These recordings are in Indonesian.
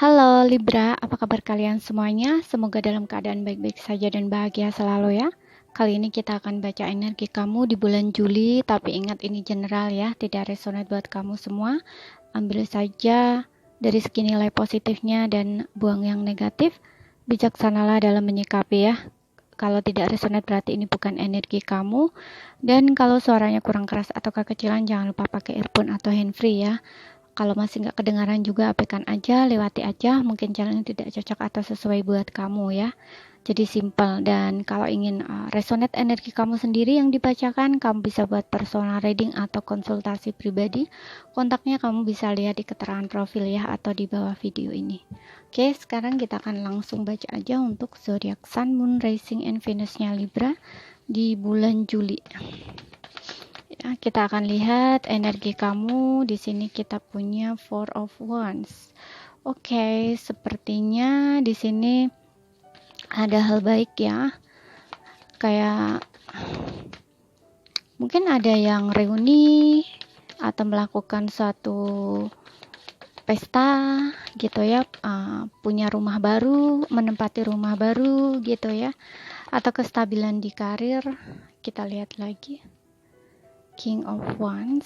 Halo Libra, apa kabar kalian semuanya? Semoga dalam keadaan baik-baik saja dan bahagia selalu ya. Kali ini kita akan baca energi kamu di bulan Juli, tapi ingat ini general ya, tidak resonate buat kamu semua. Ambil saja dari segi nilai positifnya dan buang yang negatif. Bijaksanalah dalam menyikapi ya. Kalau tidak resonate berarti ini bukan energi kamu. Dan kalau suaranya kurang keras atau kekecilan, jangan lupa pakai earphone atau handfree ya. Kalau masih nggak kedengaran juga abaikan aja, lewati aja, mungkin channelnya tidak cocok atau sesuai buat kamu ya. Jadi simple. Dan kalau ingin resonate energi kamu sendiri yang dibacakan, kamu bisa buat personal reading atau konsultasi pribadi. Kontaknya kamu bisa lihat di keterangan profil ya, atau di bawah video ini. Oke, sekarang kita akan langsung baca aja untuk zodiak Sun, Moon, Rising, and Venus-nya Libra di bulan Juli. Ya, kita akan lihat energi kamu. Di sini kita punya Four of Wands. Oke, sepertinya di sini ada hal baik ya. Kayak mungkin ada yang reuni atau melakukan suatu pesta gitu ya, punya rumah baru, menempati rumah baru gitu ya, atau kestabilan di karir. Kita lihat lagi. King of Wands,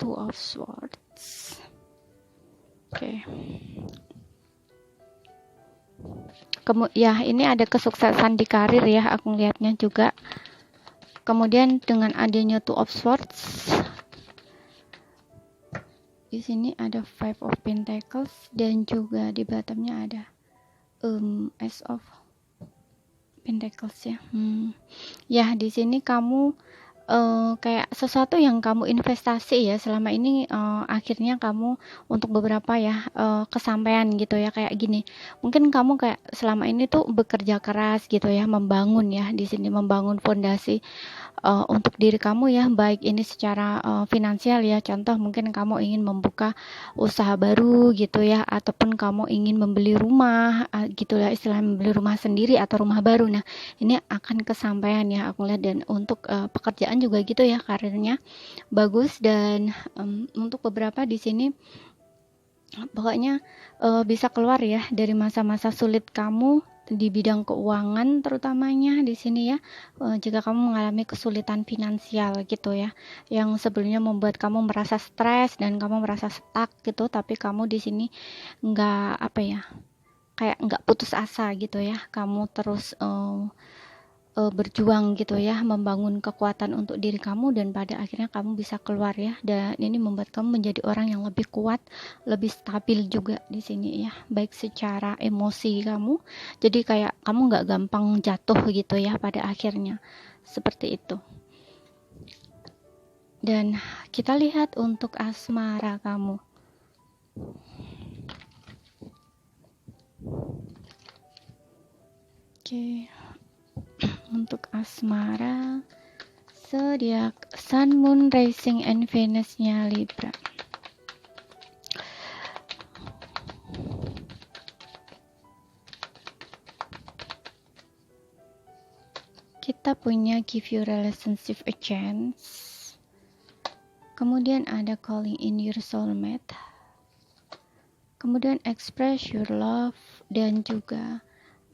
Two of Swords. Oke. Ya, ini ada kesuksesan di karir ya, aku lihatnya juga. Kemudian dengan adanya Two of Swords, di sini ada Five of Pentacles dan juga di bottomnya ada Ace of Pentacles ya. Ya, di sini kamu kayak sesuatu yang kamu investasi ya selama ini, akhirnya kamu untuk beberapa ya kesampaian gitu ya, kayak gini. Mungkin kamu kayak selama ini tuh bekerja keras gitu ya, membangun ya, di sini membangun fondasi untuk diri kamu ya, baik ini secara finansial ya. Contoh mungkin kamu ingin membuka usaha baru gitu ya, ataupun kamu ingin membeli rumah gitu ya, istilah membeli rumah sendiri atau rumah baru. Nah, ini akan kesampaian ya, aku lihat. Dan untuk pekerjaan juga gitu ya, karirnya bagus. Dan untuk beberapa di sini pokoknya bisa keluar ya dari masa-masa sulit kamu di bidang keuangan terutamanya di sini ya. Jika kamu mengalami kesulitan finansial gitu ya, yang sebelumnya membuat kamu merasa stres dan kamu merasa stuck gitu, tapi kamu di sini nggak apa ya, kayak nggak putus asa gitu ya, kamu terus berjuang gitu ya, membangun kekuatan untuk diri kamu, dan pada akhirnya kamu bisa keluar ya. Dan ini membuat kamu menjadi orang yang lebih kuat, lebih stabil juga di sini ya, baik secara emosi kamu, jadi kayak kamu nggak gampang jatuh gitu ya pada akhirnya, seperti itu. Dan kita lihat untuk asmara kamu. Oke. Untuk asmara, zodiak Sun, Moon, Rising, and Venus-nya Libra. Kita punya give your relationship a chance. Kemudian ada calling in your soulmate. Kemudian express your love, dan juga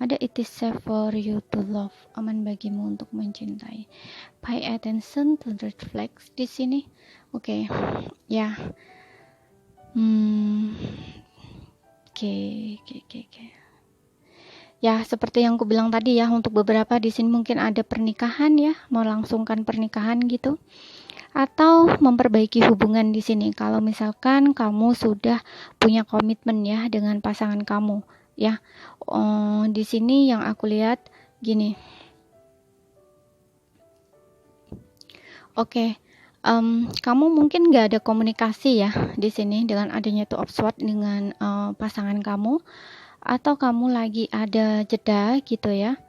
ada it is safe for you to love, aman bagimu untuk mencintai. Pay attention to the red flags di sini. Oke. Ya. Oke. Ya, seperti yang aku bilang tadi ya, untuk beberapa di sini mungkin ada pernikahan ya, melangsungkan pernikahan gitu, atau memperbaiki hubungan di sini. Kalau misalkan kamu sudah punya komitmen ya dengan pasangan kamu ya. Di sini yang aku lihat gini. Oke. Kamu mungkin nggak ada komunikasi ya di sini dengan adanya Two of Swords dengan pasangan kamu, atau kamu lagi ada jeda gitu ya.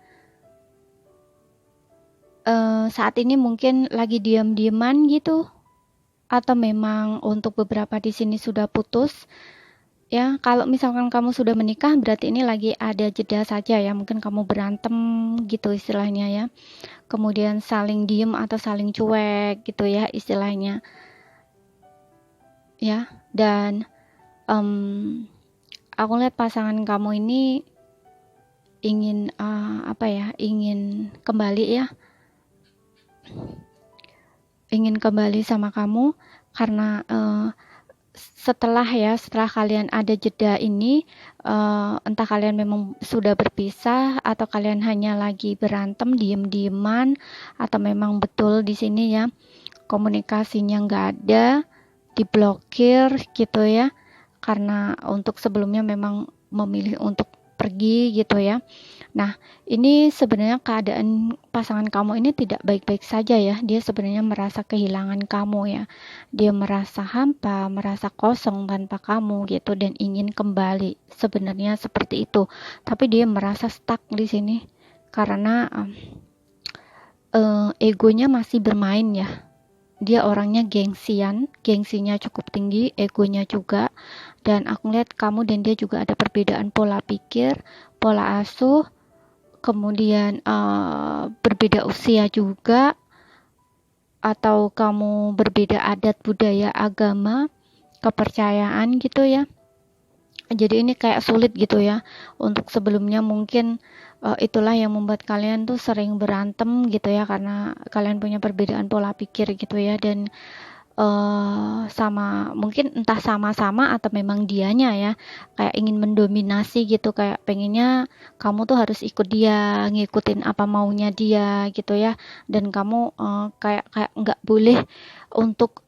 Saat ini mungkin lagi diam-diaman gitu, atau memang untuk beberapa di sini sudah putus ya. Kalau misalkan kamu sudah menikah berarti ini lagi ada jeda saja ya, mungkin kamu berantem gitu istilahnya ya, kemudian saling diem atau saling cuek gitu ya istilahnya ya. Dan aku lihat pasangan kamu ini ingin ingin kembali ya, ingin kembali sama kamu karena setelah kalian ada jeda ini, entah kalian memang sudah berpisah atau kalian hanya lagi berantem diem-dieman, atau memang betul di sini ya komunikasinya nggak ada, diblokir gitu ya, karena untuk sebelumnya memang memilih untuk pergi gitu ya. Nah, ini sebenarnya keadaan pasangan kamu ini tidak baik-baik saja ya. Dia sebenarnya merasa kehilangan kamu ya. Dia merasa hampa, merasa kosong tanpa kamu gitu dan ingin kembali. Sebenarnya seperti itu. Tapi dia merasa stuck di sini karena egonya masih bermain ya. Dia orangnya gengsinya cukup tinggi, egonya juga. Dan aku lihat kamu dan dia juga ada perbedaan pola pikir, pola asuh, kemudian berbeda usia juga, atau kamu berbeda adat, budaya, agama, kepercayaan gitu ya. Jadi ini kayak sulit gitu ya. Untuk sebelumnya mungkin itulah yang membuat kalian tuh sering berantem gitu ya, karena kalian punya perbedaan pola pikir gitu ya. Dan sama mungkin entah sama-sama atau memang dianya ya kayak ingin mendominasi gitu, kayak pengennya kamu tuh harus ikut dia, ngikutin apa maunya dia gitu ya. Dan kamu kayak nggak boleh untuk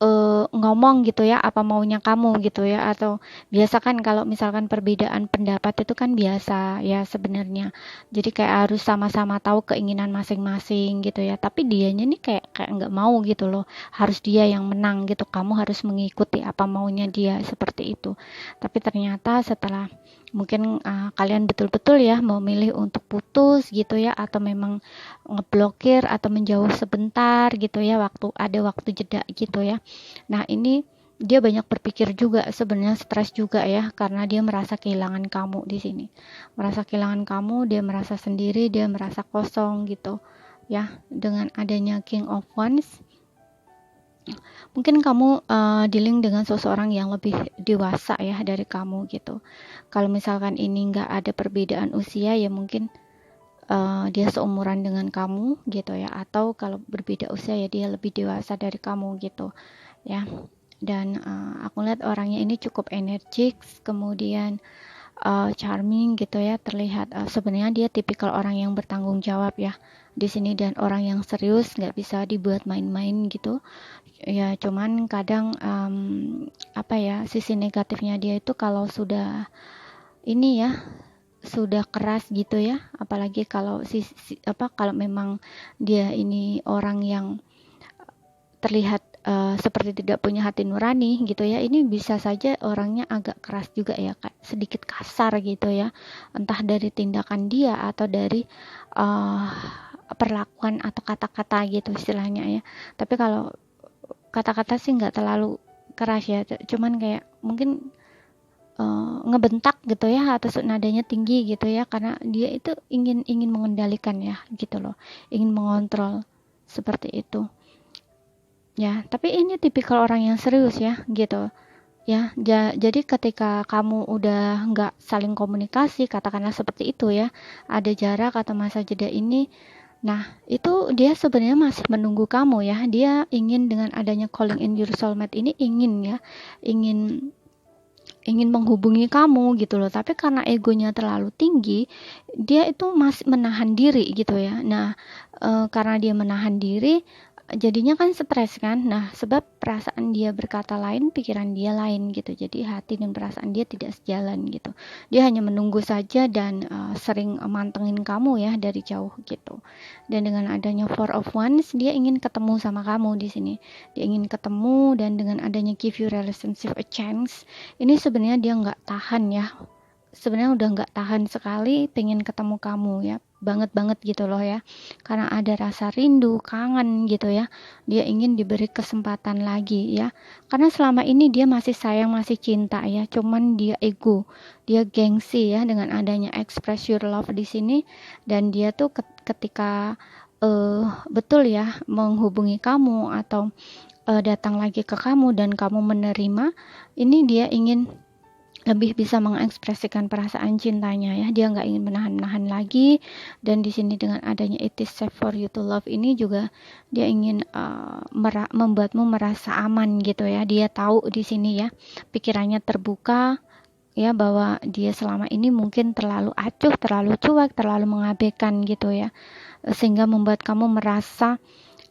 ngomong gitu ya apa maunya kamu gitu ya. Atau biasa kan kalau misalkan perbedaan pendapat itu kan biasa ya sebenarnya, jadi kayak harus sama-sama tahu keinginan masing-masing gitu ya. Tapi dianya nih kayak nggak mau gitu loh, harus dia yang menang gitu, kamu harus mengikuti apa maunya dia seperti itu. Tapi ternyata setelah mungkin kalian betul-betul ya memilih untuk putus gitu ya, atau memang ngeblokir atau menjauh sebentar gitu ya, ada waktu jeda gitu ya. Nah ini dia banyak berpikir juga, sebenarnya stres juga ya, karena dia merasa kehilangan kamu di sini, merasa kehilangan kamu, dia merasa sendiri, dia merasa kosong gitu ya. Dengan adanya King of Wands, mungkin kamu dealing dengan seseorang yang lebih dewasa ya dari kamu gitu. Kalau misalkan ini nggak ada perbedaan usia ya mungkin dia seumuran dengan kamu gitu ya, atau kalau berbeda usia ya dia lebih dewasa dari kamu gitu ya. Dan aku lihat orangnya ini cukup energik, kemudian charming gitu ya, terlihat sebenarnya dia tipikal orang yang bertanggung jawab ya di sini, dan orang yang serius, nggak bisa dibuat main-main gitu ya. Cuman kadang sisi negatifnya dia itu kalau sudah ini ya, sudah keras gitu ya, apalagi kalau kalau memang dia ini orang yang terlihat seperti tidak punya hati nurani gitu ya, ini bisa saja orangnya agak keras juga ya, kayak sedikit kasar gitu ya, entah dari tindakan dia atau dari uh, perlakuan atau kata-kata gitu istilahnya ya. Tapi kalau kata-kata sih nggak terlalu keras ya, cuman kayak mungkin ngebentak gitu ya, atau nadanya tinggi gitu ya, karena dia itu ingin mengendalikan ya gitu loh, ingin mengontrol seperti itu ya. Tapi ini tipikal orang yang serius ya gitu ya. Jadi ketika kamu udah nggak saling komunikasi, katakanlah seperti itu ya, ada jarak atau masa jeda ini, nah itu dia sebenarnya masih menunggu kamu ya. Dia ingin dengan adanya calling in your soulmate ini, ingin menghubungi kamu gitu loh. Tapi karena egonya terlalu tinggi, dia itu masih menahan diri gitu ya. Nah karena dia menahan diri, jadinya kan stres kan. Nah sebab perasaan dia berkata lain, pikiran dia lain gitu, jadi hati dan perasaan dia tidak sejalan gitu. Dia hanya menunggu saja dan sering mantengin kamu ya dari jauh gitu. Dan dengan adanya Four of Wands, dia ingin ketemu sama kamu di sini, dia ingin ketemu. Dan dengan adanya Give Your Relationship a Chance, ini sebenarnya dia nggak tahan ya, sebenarnya udah nggak tahan sekali pengen ketemu kamu ya, banget gitu loh ya, karena ada rasa rindu, kangen gitu ya. Dia ingin diberi kesempatan lagi ya, karena selama ini dia masih sayang, masih cinta ya, cuman dia ego, dia gengsi ya dengan adanya Express Your Love di sini. Dan dia tuh ketika betul ya menghubungi kamu atau datang lagi ke kamu dan kamu menerima, ini dia ingin lebih bisa mengekspresikan perasaan cintanya ya. Dia nggak ingin menahan-nahan lagi, dan di sini dengan adanya it is safe for you to love ini juga dia ingin membuatmu merasa aman gitu ya. Dia tahu di sini ya, pikirannya terbuka ya, bahwa dia selama ini mungkin terlalu acuh, terlalu cuek, terlalu mengabaikan gitu ya, sehingga membuat kamu merasa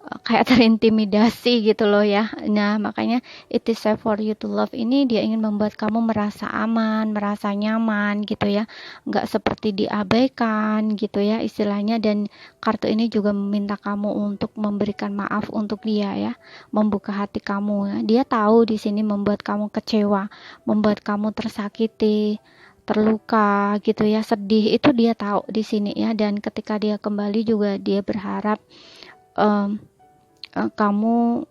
kayak terintimidasi gitu loh ya. Nah, makanya it is safe for you to love ini dia ingin membuat kamu merasa aman, merasa nyaman gitu ya. Nggak seperti diabaikan gitu ya istilahnya. Dan kartu ini juga meminta kamu untuk memberikan maaf untuk dia ya, membuka hati kamu ya. Dia tahu di sini membuat kamu kecewa, membuat kamu tersakiti, terluka gitu ya, sedih, itu dia tahu di sini ya. Dan ketika dia kembali juga dia berharap kamu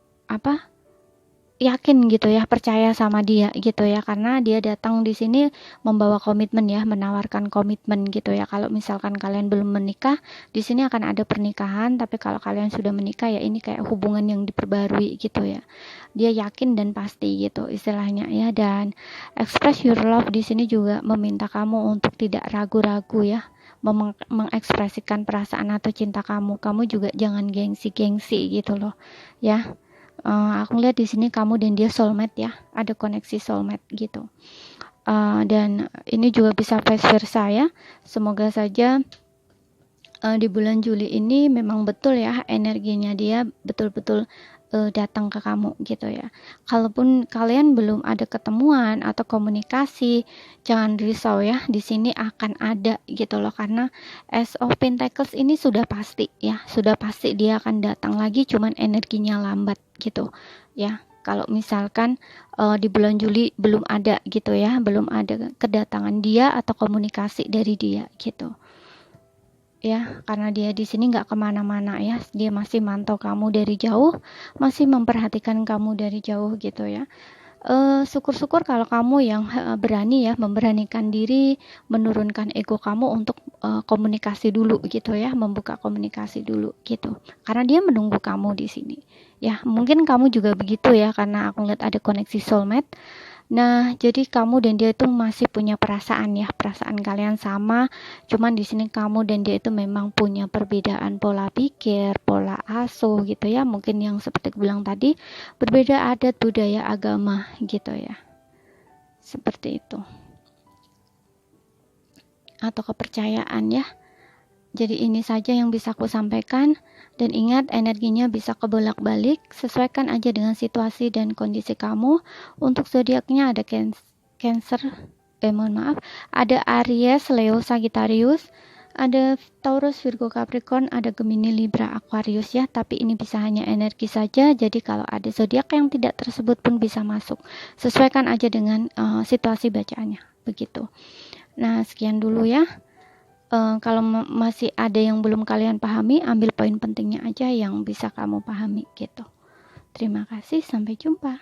yakin gitu ya, percaya sama dia gitu ya, karena dia datang di sini membawa komitmen ya, menawarkan komitmen gitu ya. Kalau misalkan kalian belum menikah, di sini akan ada pernikahan, tapi kalau kalian sudah menikah ya ini kayak hubungan yang diperbarui gitu ya. Dia yakin dan pasti gitu istilahnya ya. Dan express your love di sini juga meminta kamu untuk tidak ragu-ragu ya, mengekspresikan perasaan atau cinta kamu. Kamu juga jangan gengsi-gengsi gitu loh ya. Aku lihat di sini kamu dan dia soulmate ya, ada koneksi soulmate gitu. Dan ini juga bisa vice versa ya. Semoga saja di bulan Juli ini memang betul ya energinya dia betul-betul datang ke kamu gitu ya. Kalaupun kalian belum ada ketemuan atau komunikasi, jangan risau ya, di sini akan ada gitu loh, karena Ace of Pentacles ini sudah pasti ya, sudah pasti dia akan datang lagi, cuman energinya lambat gitu ya. Kalau misalkan di bulan Juli belum ada gitu ya, belum ada kedatangan dia atau komunikasi dari dia gitu ya, karena dia di sini nggak kemana-mana ya, dia masih mantau kamu dari jauh, masih memperhatikan kamu dari jauh gitu ya. Syukur-syukur kalau kamu yang berani ya, memberanikan diri, menurunkan ego kamu untuk komunikasi dulu gitu ya, membuka komunikasi dulu gitu, karena dia menunggu kamu di sini ya. Mungkin kamu juga begitu ya, karena aku lihat ada koneksi soulmate. Nah, jadi kamu dan dia itu masih punya perasaan ya, perasaan kalian sama, cuman di sini kamu dan dia itu memang punya perbedaan pola pikir, pola asuh gitu ya, mungkin yang seperti aku bilang tadi, berbeda adat, budaya, agama gitu ya, seperti itu, atau kepercayaan ya. Jadi ini saja yang bisa aku sampaikan, dan ingat energinya bisa kebolak-balik, sesuaikan aja dengan situasi dan kondisi kamu. Untuk zodiaknya ada Cancer, mohon maaf, ada Aries, Leo, Sagittarius, ada Taurus, Virgo, Capricorn, ada Gemini, Libra, Aquarius ya, tapi ini bisa hanya energi saja, jadi kalau ada zodiak yang tidak tersebut pun bisa masuk. Sesuaikan aja dengan situasi bacaannya, begitu. Nah, sekian dulu ya. Kalau masih ada yang belum kalian pahami, ambil poin pentingnya aja yang bisa kamu pahami gitu. Terima kasih, sampai jumpa.